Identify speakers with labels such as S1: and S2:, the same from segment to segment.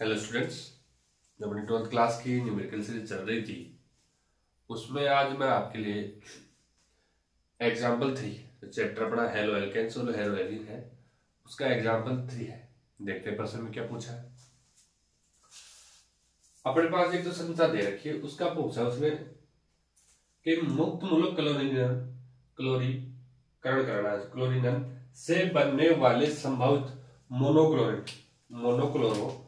S1: Hello students, जब अपनी 12th class की न्यूमेरिकल सीरीज चल रही थी उसमें आज मैं आपके लिए एग्जाम्पल 3 चैप्टर अपना हेलो एल्केन्स और हेलो एल्कीन है, उसका एग्जाम्पल 3 है। देखते हैं प्रश्न में क्या पूछा है। अपने पास एक तो संख्या दे रखी है, उसका पूछा उसमें कि मुक्त मूलक क्लोरीकरण करना है। क्लोरीन से बनने वाले संभावित मोनोक्लोरो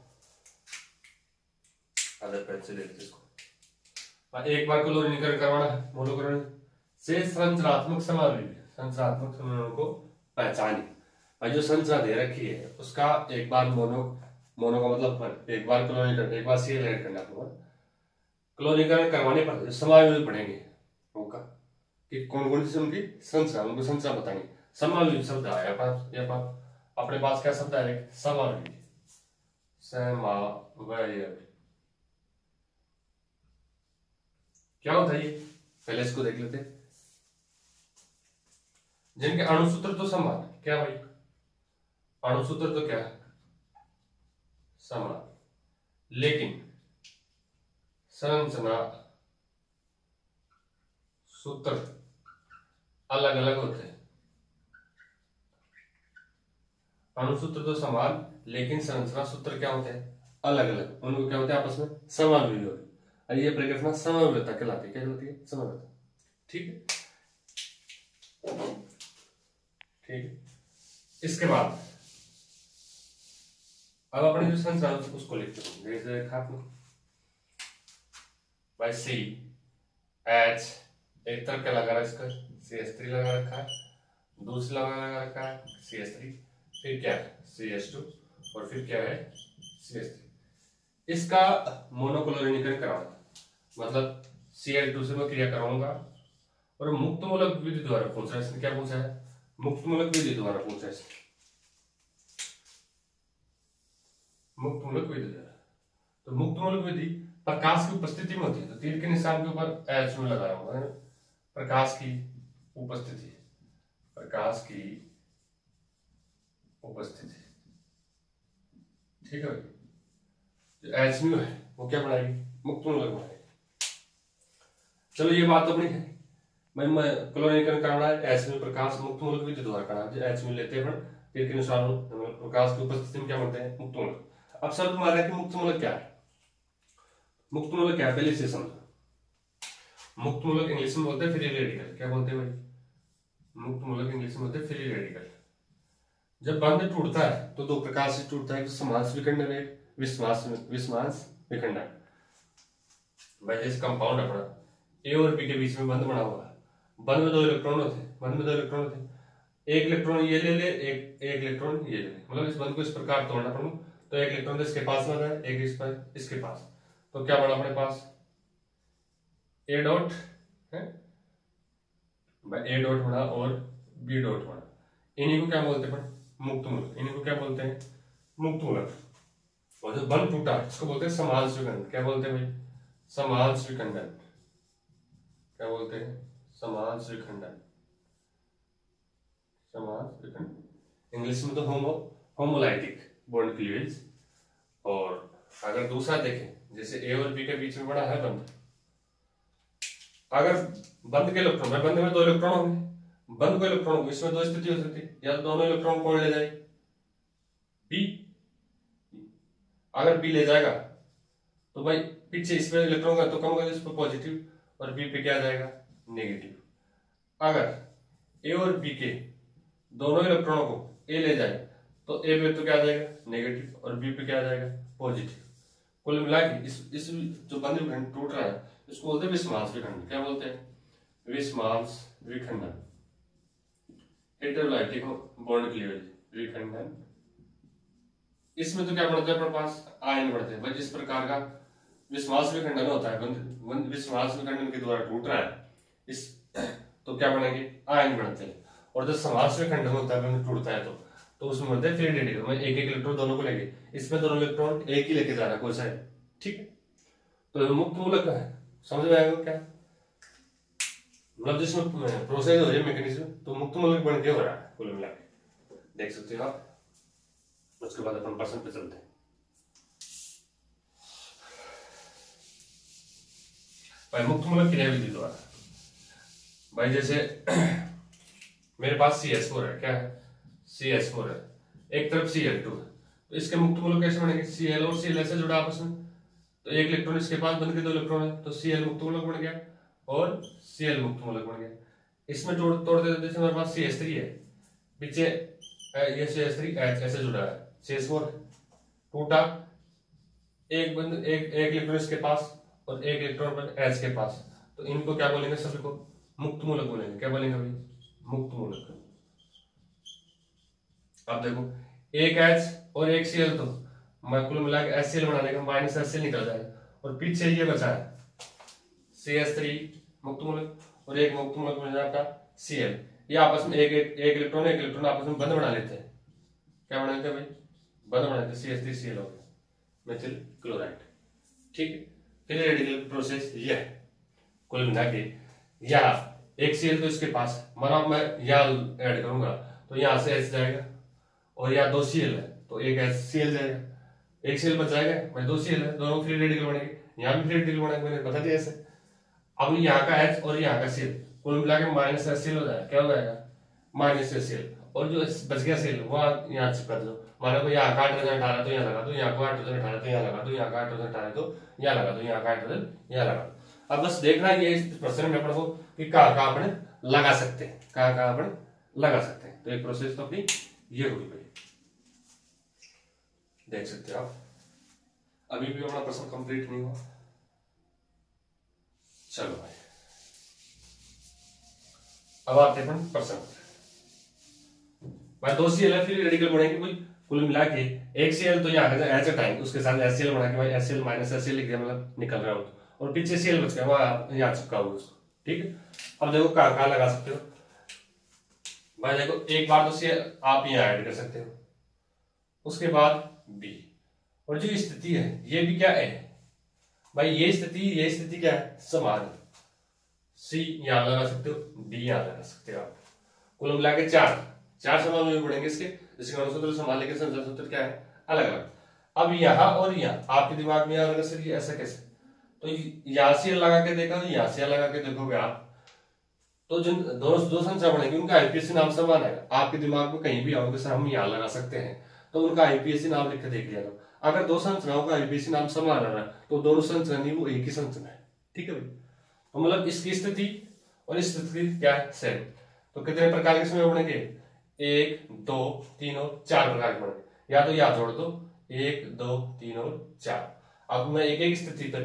S1: पेंसिल एक बार क्लोरीनीकरण करवाना है। मोनोक्लोरीन से संरचनात्मक समानों को पहचानिए। और जो संरचना दे रखी है उसका एक बार मोनो का मतलब एक बार क्लोरीनीकरण, एक बार सीएल ऐड करना होगा। क्लोरीनीकरण करवाने पर समायोजन पढ़ेंगे उनका कि कौन कौन सी उनकी संरचना, उनको संरचना बताएंगे। समायोजन शब्द आया अपने पास क्या शब्द है? समायोजन। क्या होता है ये, पहले इसको देख लेते हैं। जिनके अणुसूत्र तो समान, क्या भाई अणुसूत्र तो क्या है? समान, लेकिन संरचना सूत्र अलग अलग होते हैं। अणुसूत्र तो समान लेकिन संरचना सूत्र क्या होते हैं? अलग अलग। उनको क्या होते हैं? आपस में समानुपाती होते हैं। ये परिघटना समव्यता कहलाती है। क्या कहलाती है? समव्यता। ठीक है, ठीक है। इसके बाद अब अपने जो संरचना उसको लिखते हैं। जैसे लिखा आपने बाय सी एच, एक तरफ क्या लगा रहा है इसका? CH3 लगा रखा है, दूसरा लगा रखा है CH3, फिर क्या है? CH2 और फिर क्या है? CH3। इसका मोनोक्लोरीनीकरण कराना, मतलब Cl2 से मैं क्रिया कराऊंगा और मुक्त मूलक विधि द्वारा पूछा है। इसने क्या पूछा है? मुक्त मूलक विधि द्वारा पूछा है। मुक्त मूलक विधि द्वारा, तो मुक्त मूलक विधि प्रकाश की उपस्थिति में होती है। तो तीर के निशान के ऊपर एच में लगा रहा हूं, प्रकाश की उपस्थिति, प्रकाश की उपस्थिति। ठीक है, जो एच में है वो क्या बनाएगी? मुक्त मूलक बनाएगी। चलो ये बात अपनी है। मैं क्लोरीनीकरण करना है, एच में प्रकाश मुक्त मूलक विधि द्वारा करना है। एच में लेते हैं तीर के निशान प्रकाश की उपस्थिति में क्या बनते हैं? मुक्त मूलक। अब शब्द मारा है कि मुक्त मूलक क्या है? मुक्त मूलक क्या है पहले से समझो। मुक्त मूलक इंग्लिश में बोलते हैं फ्री रेडिकल। क्या बोलते हैं भाई? मुक्त मूलक इंग्लिश में बोलते हैं फ्री रेडिकल। जब बंध टूटता है तो दो प्रकार से टूटता है, समांश विखंडन, एक विषमांश विखंडन। भाई जैसे कंपाउंड अपना ए और बी के बीच में बंध बना हुआ है। बंध में दो इलेक्ट्रॉन होते हैं, बंध में दो इलेक्ट्रॉन होते हैं। एक इलेक्ट्रॉन ये ले ले, एक इलेक्ट्रॉन ये ले ले, मतलब इस बंध को इस प्रकार तोड़ना पड़ू तो एक इलेक्ट्रॉन तो इसके पास लगा है, एक इस पर इसके पास, तो क्या बना अपने पास? ए डॉट है, ए डॉट बना और बी डॉट बना। इन्हीं को क्या बोलते हैं? मुक्त मूलक। इन्हीं को क्या बोलते हैं? मुक्त मूलक। और जो बंध टूटा इसको बोलते हैं समांश विखंडन। क्या बोलते हैं भाई? समांश विखंडन। क्या बोलते हैं? समांश विखंडन। समांश विखंडन इंग्लिश में तो होमोलाइटिक बॉन्ड क्लीवेज। और अगर दूसरा देखें, जैसे ए और बी के बीच में बड़ा है बंध, अगर बंध के इलेक्ट्रॉन, बंध में दो इलेक्ट्रॉन होंगे, बंध को इलेक्ट्रॉन, इसमें दो स्थिति हो सकती है, या तो दोनों इलेक्ट्रॉन कौन ले जाए? बी। अगर बी ले जाएगा तो भाई पीछे इसमें इलेक्ट्रॉन का तो कम होगा, इस पर पॉजिटिव, और बी पे क्या आ जाएगा? नेगेटिव। अगर ए और बी के दोनों इलेक्ट्रॉनों को ए ले जाए तो ए पे तो क्या आ जाएगा? नेगेटिव, और बी पे क्या आ जाएगा? पॉजिटिव। कुल मिला के इस जो बंध विखंडन टूट रहा है इसको बोलते हैं विषमांश विखंडन। क्या बोलते हैं? विषमांश विखंडन। हेटेरोलाइटिक बॉन्ड क्लीवेज विखंडन। इसमें तो क्या बढ़ता है अपने पास? आयन बढ़ते हैं। भाई जिस प्रकार का विषमांश विखंडन होता है, बंध विषमांश विखंडन के द्वारा टूट रहा है इस, तो क्या बनेंगे? आयन बढ़ते हैं। और जब समांश विखंडन होता है, बंध टूटता है तो उसमें बनते हैं फ्री रेडिकल। मैं एक इलेक्ट्रॉन दोनों को लेंगे, इसमें दोनों इलेक्ट्रॉन एक ही लेके जा रहा है, कोई सा है। ठीक है, तो मुक्त मूलक है, समझ में आएगा क्या? मतलब जिसमें प्रोसेस हो रही है मैकेनिज्म, तो मुक्त मूलक बन के हो रहा है कुल मिला के। देख सकते हो आप। उसके बाद अपन प्रश्न पे चलते हैं। भाई मुक्त मूलक क्रिया विधि द्वारा। भाई जैसे मेरे पास CH4 है, क्या है CH4 है, एक तरफ Cl2 है, तो इसके मुक्त मूलक कैसे बनेंगे, Cl और Cl ऐसे जुड़ा आपस में, तो एक इलेक्ट्रॉन इसके पास बन के 2 इलेक्ट्रॉन है, तो Cl मुक्त मूलक बन गया और Cl मुक्त मूलक बन गया। इसमें तोड़ देते, जैसे मेरे पास CH3 है, पीछे ये CH3 H ऐसे जुड़ा है, CH4 टूटा, एक इलेक्ट्रॉन इसके पास और एक इलेक्ट्रॉन H के पास, तो इनको क्या बोलेंगे, सभी को मुक्त मूलक बोलेंगे। क्या बोलेंगे भाई, मुक्त मूलक। अब देखो एक H और एक Cl, तो कुल मिला के HCl बनाने का माइनस HCl निकल जाएगा, और पीछे ये बचा है CH3 मुक्त मूलक और एक मुक्त मूलक बन जाता Cl। ये आपस में एक इलेक्ट्रॉन आपस में बंध बना लेते हैं। क्या बना लेते हैं भाई, बंध बना लेते हैं, CH3Cl हो गया, मेथिल क्लोराइड। ठीक है, फिर रेडिकल प्रोसेस ये है। कुल मिला के या एक Cl तो इसके पास, माना मैं यहाँ ऐड करूंगा तो यहाँ से H जाएगा, और यहाँ 2 Cl है तो एक HCl जाएगा, एक Cl बच जाएगा, भाई 2 Cl है, दोनों फ्री रेडिकल बनेंगे, यहाँ भी फ्री रेडिकल बनेंगे, मैंने बता दिया ऐसे। अब यहाँ का H और यहाँ का Cl कुल मिला के माइनस HCl हो जाएगा, क्या हो जाएगा माइनस HCl, और जो बच गया Cl वह यहाँ चिपका दो। माना को यहाँ का हाइड्रोजन हटा तो यहाँ लगा दो, यहाँ को हाइड्रोजन हटा तो यहाँ लगा दो, यहाँ का हाइड्रोजन हटा तो यहाँ लगा दो, यहाँ का हाइड्रोजन यहाँ लगा दो। अब बस देखना ये इस प्रश्न में अपन को कि कहाँ कहाँ अपने लगा सकते हैं, कहाँ कहाँ अपने लगा सकते हैं। तो एक प्रोसेस तो अपनी ये होगी भाई, देख सकते हो आप। अभी भी अपना प्रश्न कंप्लीट नहीं हुआ। चलो भाई अब आते हैं अपन प्रश्न भाई। 2 Cl है, फिर रेडिकल बनेंगे भाई, कुल मिला के एक Cl तो यहाँ का H हटाएंगे, उसके साथ HCl बना के भाई HCl माइनस HCl लिख दिया, मतलब निकल रहा हो, और पीछे Cl बच गया वहां यहाँ चिपका हुआ उसको। ठीक है, अब देखो कहाँ कहाँ लगा सकते हो भाई। देखो एक बार तो Cl आप यहाँ ऐड कर सकते हो, उसके बाद B, और जो स्थिति है ये भी क्या है भाई, ये स्थिति क्या है, समान। C यहाँ लगा सकते हो, D यहाँ लगा सकते हो आप। कुल मिला के चार समान में पड़ेंगे इसके, जिसके सूत्र समान, लेकिन संचार सूत्र क्या है, अलग अलग। अब यहाँ और यहाँ आपके दिमाग में अलग से ऐसा कैसे, तो यहाँ से लगा के देखा, यहाँ से लगा के देखोगे आप, तो जिन दो संख्या बनेगी उनका आईपीएससी नाम समान है। आपके दिमाग में कहीं भी आओगे सर हम यहाँ लगा सकते हैं, तो उनका आईपीएससी नाम लिख के देख लिया। अगर 2 संरचनाओं का आईपीएससी नाम समान आ रहा है तो दोनों संरचना नहीं, वो एक ही संरचना है। ठीक है भाई, तो मतलब इसकी स्थिति और इस स्थिति क्या है, सेम। तो कितने प्रकार के समय बनेंगे, 1 2 3 और 4 प्रकार के बनेंगे, या तो यहाँ जोड़ दो 1 2 3 और 4। अब मैं एक एक स्थिति पर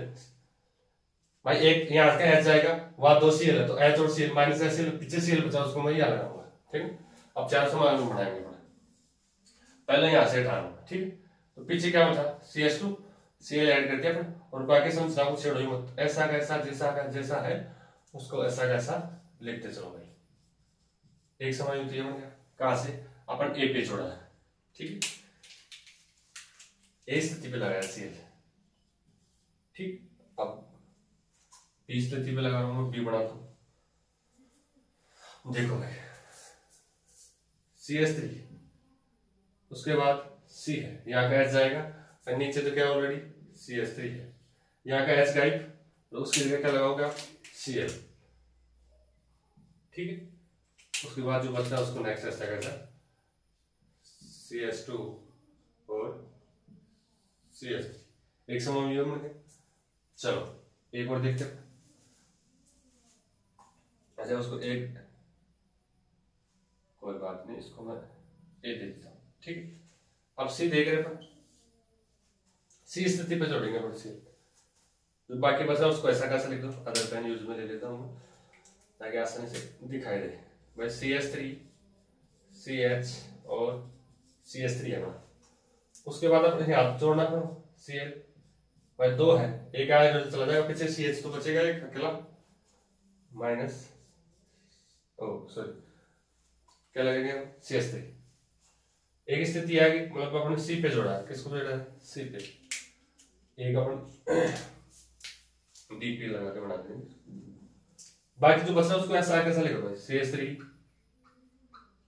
S1: भाई, एक यहाँ का H जाएगा, वहां 2 Cl है तो H और Cl माइनस HCl, पीछे Cl बचा उसको मैं यहाँ लगाऊंगा। ठीक है, अब 4 समान में बनाएंगे, पहले यहाँ से हटाना। ठीक है, तो पीछे क्या बचा, CH2 Cl ऐड करके अपन, और बाकी संरचना को छेड़ो ही मत, ऐसा कैसा जैसा है उसको ऐसा कैसा लिखते चलो भाई। एक समय युक्त ये बन गया, कहां से अपन A पे जोड़ा है। ठीक है, A स्थिति पे लगाया Cl। ठीक, अब B स्थिति पे लगा रहा हूं, B बनाता हूं। देखो भाई CH3, उसके बाद C है, यहाँ का H जाएगा, और नीचे तो क्या ऑलरेडी CH3 है, यहाँ का H गायब, तो उसकी जगह क्या लगाओगे आप, Cl। ठीक है, उसके बाद जो बचता है उसको नेक्स्ट ऐसा कैसा CH2 और CH3 एक समय में बन गए। चलो एक और देखते हैं। अच्छा उसको एक, कोई बात नहीं, इसको मैं ए दे देता हूं। ठीक है, अब C देख रहे हैं, C स्थिति पे जोड़ेंगे अपन C, बाकी बचा उसको ऐसा कैसा लिख दो, अदर पेन यूज में ले लेता हूं ताकि आसानी से दिखाई दे भाई। CH3 CH और CH3 है ना, उसके बाद अपने हाथ जोड़ना करो Cl भाई, 2 है, एक आया जो चला जाएगा, पीछे CH तो बचेगा एक अकेला, माइनस सॉरी क्या लगेगा CH3। एक स्थिति आ गई, मतलब अपन C पे जोड़ा है, किसको जोड़ा है, C पे, एक अपन D पे लगा के बना देंगे। बाकी जो बचा उसको ऐसा कैसा लिखो भाई, CH3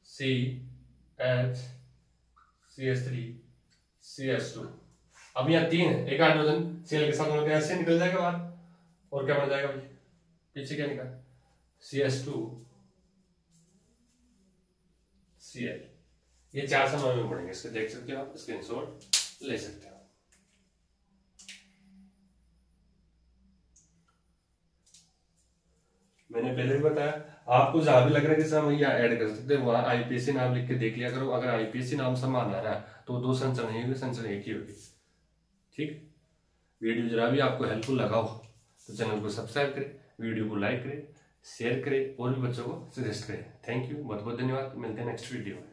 S1: CH CH3 CH2। अब यहाँ 3 है, एक हाइड्रोजन Cl के साथ ऐसे निकल जाएगा बाहर, और क्या बन जाएगा भाई पीछे क्या निकाल CS2Cl, ये 4 समय में पढ़ेंगे, इसके देख सकते हो आप, स्क्रीनशॉट ले सकते हो। मैंने पहले भी बताया, आपको जहां भी लग रहा है कि सर हम यहाँ ऐड कर सकते हैं, वहां IPSC नाम लिख के देख लिया करो। अगर IPSC नाम समान आ रहा है तो 2 सेंसर नहीं होगी, सेंसर एक ही होगी। ठीक, वीडियो जरा भी आपको हेल्पफुल लगा हो तो चैनल को सब्सक्राइब करें, वीडियो को लाइक करें, शेयर करें और भी बच्चों को सजेस्ट करें। थैंक यू, बहुत बहुत धन्यवाद। मिलते हैं नेक्स्ट वीडियो में।